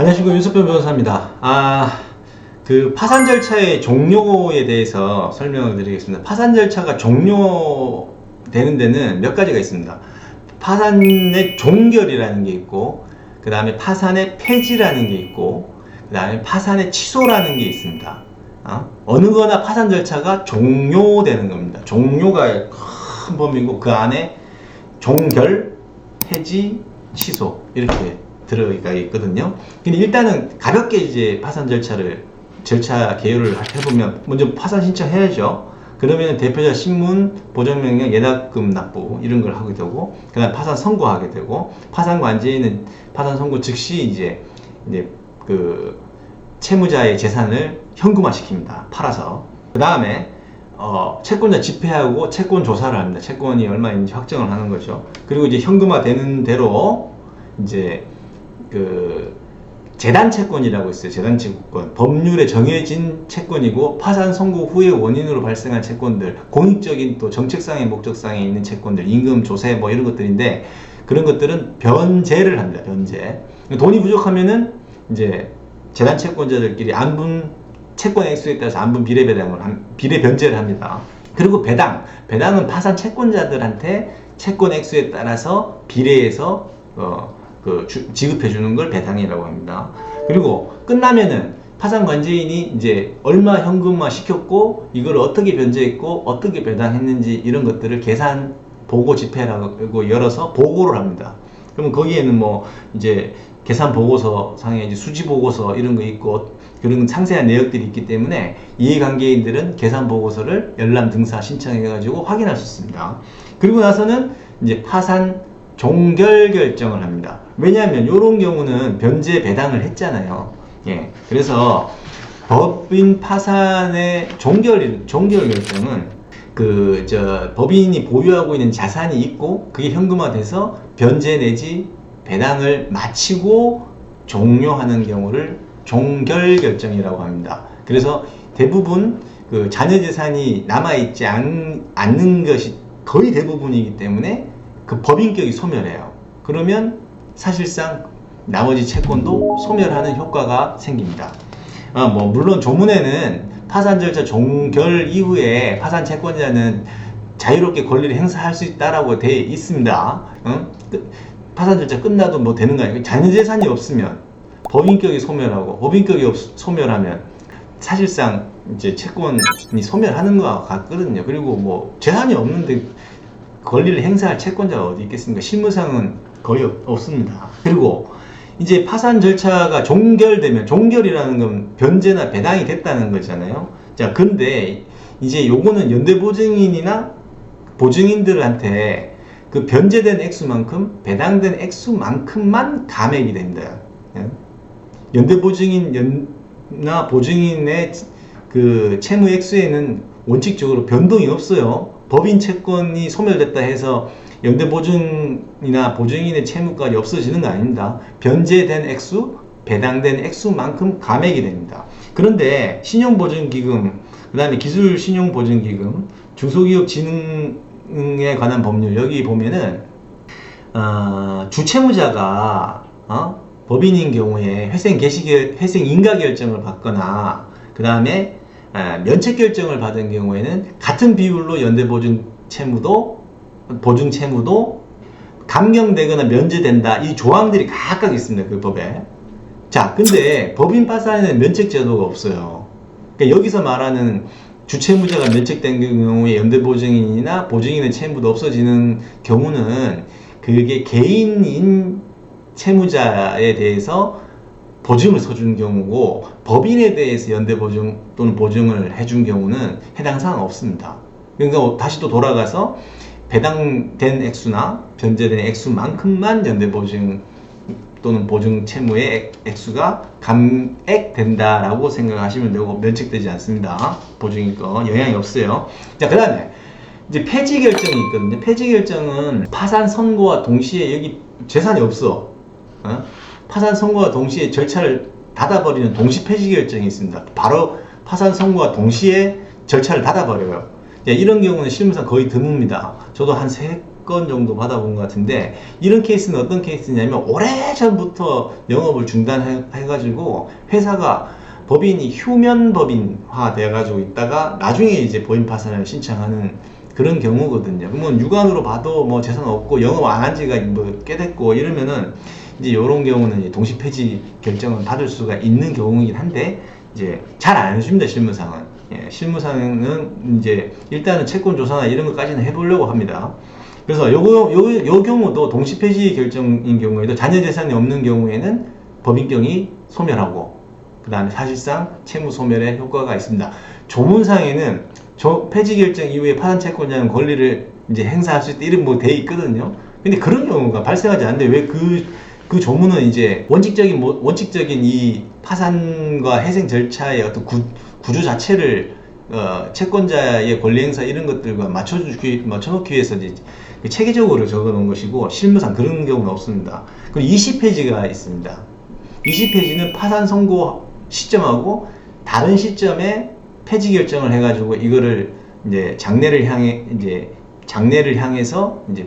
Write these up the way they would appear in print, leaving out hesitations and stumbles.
안녕하십니까, 윤석변 변호사입니다. 그 파산 절차의 종료에 대해서 설명을 드리겠습니다. 파산 절차가 종료되는 데는 몇 가지가 있습니다. 파산의 종결이라는 게 있고, 그 다음에 파산의 폐지라는 게 있고, 그 다음에 파산의 취소라는 게 있습니다. 어느 거나 파산 절차가 종료되는 겁니다. 종료가 큰 범위고, 그 안에 종결, 폐지, 취소 이렇게 들어가 있거든요. 근데 일단은 가볍게 이제 파산 절차 개요를 해보면, 먼저 파산 신청해야죠. 그러면 대표자 신문, 보전명령, 예납금 납부 이런 걸 하게 되고, 그 다음 파산 선고하게 되고, 파산 관제인은 파산 선고 즉시 이제 그 채무자의 재산을 현금화 시킵니다. 팔아서. 그 다음에 채권자 집회하고 채권 조사를 합니다. 채권이 얼마인지 확정을 하는 거죠. 그리고 이제 현금화 되는 대로 이제 그 재단 채권이라고 있어요. 재단 채권. 법률에 정해진 채권이고, 파산 선고 후에 원인으로 발생한 채권들, 공익적인 또 정책상의 목적상에 있는 채권들, 임금 조세 뭐 이런 것들인데, 그런 것들은 변제를 합니다. 변제. 돈이 부족하면은 이제 재단 채권자들끼리 안분 채권 액수에 따라서 안분 비례 변제를 합니다. 그리고 배당은 파산 채권자들한테 채권 액수에 따라서 비례해서 지급해 주는 걸 배당이라고 합니다. 그리고 끝나면은 파산 관제인이 이제 얼마 현금화 시켰고, 이걸 어떻게 변제했고, 어떻게 배당했는지 이런 것들을 계산 보고 집회라고 열어서 보고를 합니다. 그러면 거기에는 뭐 이제 계산 보고서 상에 이제 수지 보고서 이런 거 있고, 그런 상세한 내역들이 있기 때문에 이해관계인들은 계산 보고서를 열람 등사 신청해 가지고 확인할 수 있습니다. 그리고 나서는 이제 파산 종결 결정을 합니다. 왜냐하면 이런 경우는 변제 배당을 했잖아요. 예. 그래서 법인 파산의 종결 결정은 법인이 보유하고 있는 자산이 있고, 그게 현금화돼서 변제 내지 배당을 마치고 종료하는 경우를 종결 결정이라고 합니다. 그래서 대부분 그 자녀 재산이 남아있지 않는 것이 거의 대부분이기 때문에 그 법인격이 소멸해요. 그러면 사실상 나머지 채권도 소멸하는 효과가 생깁니다. 물론 조문에는 파산 절차 종결 이후에 파산 채권자는 자유롭게 권리를 행사할 수 있다라고 되어 있습니다. 파산 절차 끝나도 뭐 되는 거 아니고, 자녀 재산이 없으면 법인격이 소멸하고, 법인격이 소멸하면 사실상 이제 채권이 소멸하는 것 같거든요. 그리고 뭐 재산이 없는데 권리를 행사할 채권자가 어디 있겠습니까? 실무상은 거의 없습니다. 그리고 이제 파산 절차가 종결되면, 종결이라는 건 변제나 배당이 됐다는 거잖아요. 자, 근데 이제 요거는 연대보증인이나 보증인들한테 그 변제된 액수만큼, 배당된 액수만큼만 감액이 됩니다. 연대보증인이나 보증인의 그 채무 액수에는 원칙적으로 변동이 없어요. 법인 채권이 소멸됐다 해서 연대보증이나 보증인의 채무까지 없어지는 거 아닙니다. 변제된 액수, 배당된 액수만큼 감액이 됩니다. 그런데 신용보증기금, 그 다음에 기술신용보증기금, 중소기업진흥에 관한 법률, 여기 보면은 주채무자가 법인인 경우에 회생 인가 결정을 받거나, 그 다음에 면책 결정을 받은 경우에는 같은 비율로 연대보증 채무도 보증 채무도 감경되거나 면제된다. 이 조항들이 각각 있습니다. 그 법에. 자, 근데 법인 파산에는 면책 제도가 없어요. 그러니까 여기서 말하는 주채무자가 면책된 경우에 연대보증인이나 보증인의 채무도 없어지는 경우는, 그게 개인인 채무자에 대해서 보증을 서준 경우고, 법인에 대해서 연대보증 또는 보증을 해준 경우는 해당 사항 없습니다. 그러니까 다시 또 돌아가서 배당된 액수나 변제된 액수만큼만 연대보증 또는 보증 채무의 액수가 감액된다라고 생각하시면 되고, 면책되지 않습니다. 보증인 거 영향이 없어요. 자, 그 다음에 이제 폐지 결정이 있거든요. 폐지 결정은 파산 선고와 동시에, 여기 재산이 없어. 파산 선고와 동시에 절차를 닫아버리는 동시 폐지 결정이 있습니다. 바로 파산 선고와 동시에 절차를 닫아버려요. 이런 경우는 실무상 거의 드뭅니다. 저도 한 10건 정도 받아본 것 같은데, 이런 케이스는 어떤 케이스냐면 오래전부터 영업을 중단해가지고 회사가 법인이 휴면 법인화 돼가지고 있다가 나중에 이제 법인 파산을 신청하는 그런 경우거든요. 그러면 유관으로 봐도 뭐 재산 없고 영업 안 한 지가 뭐 꽤 됐고 이러면은 이제 이런 경우는 이제 동시 폐지 결정을 받을 수가 있는 경우이긴 한데, 이제 잘 안 해줍니다, 실무상은. 예, 실무상은 이제 일단은 채권 조사나 이런 것까지는 해보려고 합니다. 그래서 요 경우도 동시 폐지 결정인 경우에도 자녀 재산이 없는 경우에는 법인격이 소멸하고, 그 다음에 사실상 채무 소멸의 효과가 있습니다. 조문상에는 폐지 결정 이후에 파산 채권자는 권리를 이제 행사할 수 있다 이런 뭐 돼 있거든요. 근데 그런 경우가 발생하지 않는데 왜 그 조문은 이제 원칙적인 이 파산과 회생 절차의 어떤 구조 자체를 채권자의 권리 행사 이런 것들과 맞춰놓기 위해서 이제 체계적으로 적어 놓은 것이고, 실무상 그런 경우는 없습니다. 그리고 20페이지가 있습니다. 20페이지는 파산 선고 시점하고 다른 시점에 폐지 결정을 해가지고 이거를 이제 장래를 향해서 이제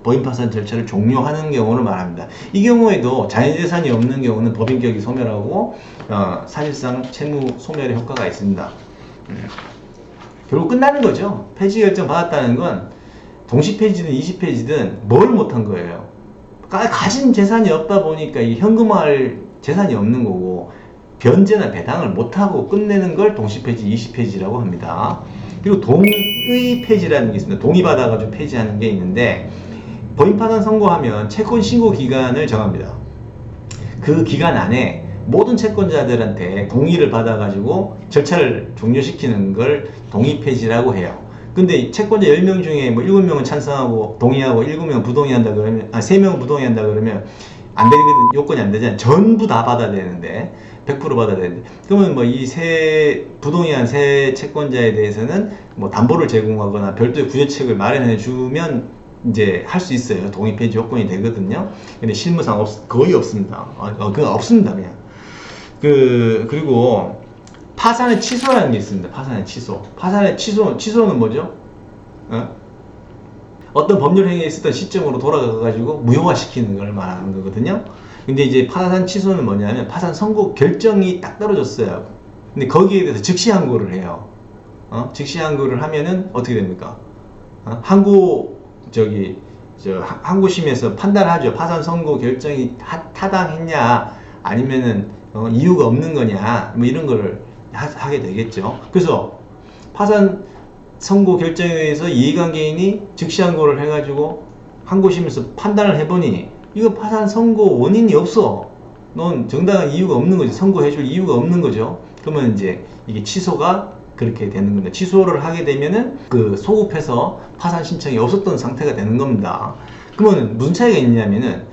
법인 파산 절차를 종료하는 경우를 말합니다. 이 경우에도 자녀 재산이 없는 경우는 법인격이 소멸하고 사실상 채무 소멸의 효과가 있습니다. 결국 끝나는 거죠. 폐지 결정 받았다는 건 동시 폐지든 20폐지든 뭘 못한 거예요. 가진 재산이 없다 보니까 이 현금화할 재산이 없는 거고, 변제나 배당을 못하고 끝내는 걸 동시 폐지, 20폐지라고 합니다. 그리고 동의 폐지라는 게 있습니다. 동의받아가지고 폐지하는 게 있는데, 법인 파산 선고하면 채권 신고 기간을 정합니다. 그 기간 안에 모든 채권자들한테 동의를 받아가지고 절차를 종료시키는 걸 동의 폐지라고 해요. 근데 채권자 10명 중에 뭐 7명은 찬성하고 동의하고 7명은 부동의한다 그러면, 3명은 부동의한다 그러면 안 되거든. 요건이 안 되잖아요. 전부 다 받아야 되는데, 100% 받아야 되는데, 그러면 뭐 이 부동의한 세 채권자에 대해서는 뭐 담보를 제공하거나 별도의 구제책을 마련해 주면 이제 할 수 있어요. 동의 폐지 요건이 되거든요. 근데 실무상 거의 없습니다. 그건 없습니다, 그냥. 그리고 파산의 취소라는 게 있습니다. 파산의 취소는 뭐죠? 어떤 법률 행위에 있었던 시점으로 돌아가가지고 무효화시키는 걸 말하는 거거든요. 근데 이제 파산 취소는 뭐냐면, 파산 선고 결정이 딱 떨어졌어요. 근데 거기에 대해서 즉시 항고를 해요. 즉시 항고를 하면은 어떻게 됩니까? 항고심에서 판단하죠. 파산 선고 결정이 타당했냐, 아니면은 이유가 없는 거냐, 뭐 이런 거를 하게 되겠죠. 그래서 파산 선고 결정에 의해서 이해관계인이 즉시 항고를 해가지고 항고심에서 판단을 해보니 이거 파산 선고 원인이 없어. 넌 정당한 이유가 없는 거지. 선고해줄 이유가 없는 거죠. 그러면 이제 이게 취소가 그렇게 되는 겁니다. 취소를 하게 되면은 그 소급해서 파산 신청이 없었던 상태가 되는 겁니다. 그러면 무슨 차이가 있냐면은,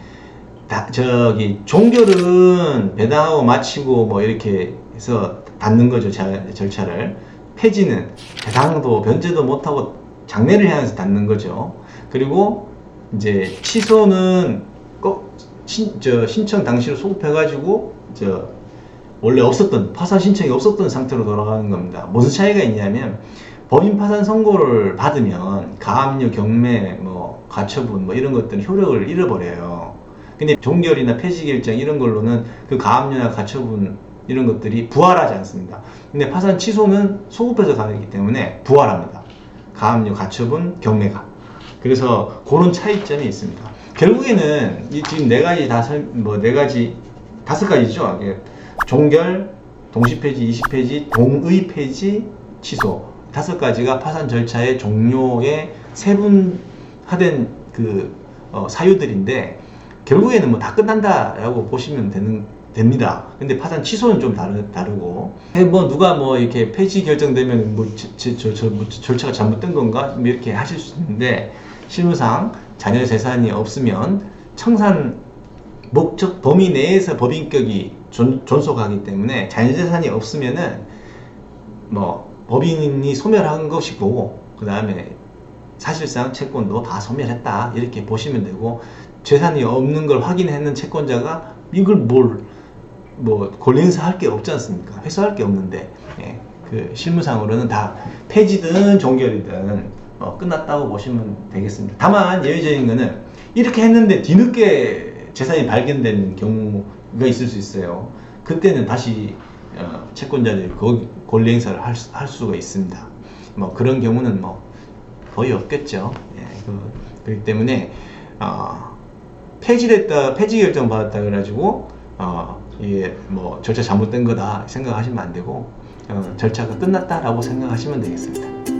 종결은 배당하고 마치고 뭐 이렇게 해서 닫는 거죠. 절차를. 폐지는 배당도 변제도 못하고 장래를 향해서 닫는 거죠. 그리고 이제 취소는 꼭 신청 당시로 소급해가지고 원래 없었던, 파산 신청이 없었던 상태로 돌아가는 겁니다. 무슨 차이가 있냐면, 법인 파산 선고를 받으면 가압류, 경매, 뭐 가처분 뭐 이런 것들은 효력을 잃어버려요. 근데 종결이나 폐지 결정 이런 걸로는 그 가압류나 가처분 이런 것들이 부활하지 않습니다. 근데 파산 취소는 소급해서 가기 때문에 부활합니다. 가압류, 가처분, 경매가. 그래서 그런 차이점이 있습니다. 결국에는 지금 다섯 가지죠. 종결, 동시폐지, 20폐지, 동의폐지, 취소. 5가지가 파산 절차의 종료에 세분화된 사유들인데, 결국에는 뭐 다 끝난다라고 보시면 됩니다. 근데 파산 취소는 좀 다르고, 누가 이렇게 폐지 결정되면 절차가 잘못된 건가? 이렇게 하실 수 있는데, 실무상 자녀 재산이 없으면 청산 목적 범위 내에서 법인격이 존속하기 때문에 자녀 재산이 없으면은 법인이 소멸한 것이고, 그 다음에 사실상 채권도 다 소멸했다 이렇게 보시면 되고, 재산이 없는 걸 확인했는 채권자가 이걸 권리 행사할 게 없지 않습니까? 회수할 게 없는데, 실무상으로는 다 폐지든 종결이든 끝났다고 보시면 되겠습니다. 다만 예외적인 거는 이렇게 했는데 뒤늦게 재산이 발견된 경우가 있을 수 있어요. 그때는 다시 채권자들이 권리 행사를 할 수가 있습니다. 뭐 그런 경우는 뭐 거의 없겠죠. 예, 그렇기 때문에 폐지 결정 받았다 그래가지고 이게 뭐 절차 잘못된 거다 생각하시면 안 되고 절차가 끝났다라고 생각하시면 되겠습니다.